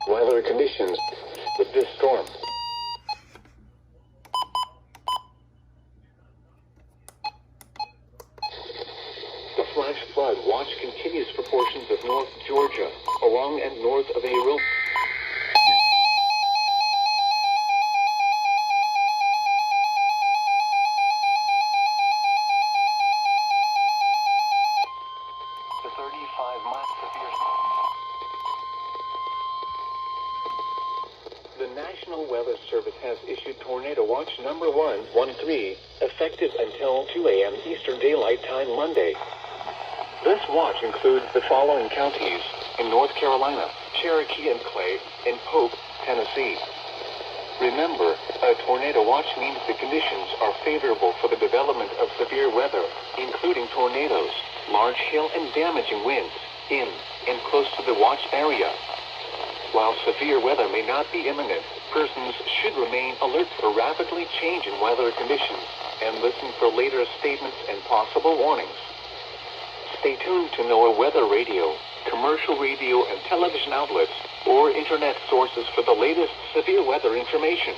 weather conditions with this storm. The flash flood watch continues for portions of North Georgia, along and north of Ariel. The 35-mile severe. The National Weather Service has issued Tornado Watch number 113, effective until 2 a.m. Eastern Daylight Time Monday. This watch includes the following counties in North Carolina: Cherokee and Clay, and Pope, Tennessee. Remember, a tornado watch means the conditions are favorable for the development of severe weather, including tornadoes, large hail and damaging winds, in and close to the watch area. While severe weather may not be imminent, persons should remain alert for rapidly changing weather conditions and listen for later statements and possible warnings. Stay tuned to NOAA weather radio, commercial radio and television outlets, or internet sources for the latest severe weather information.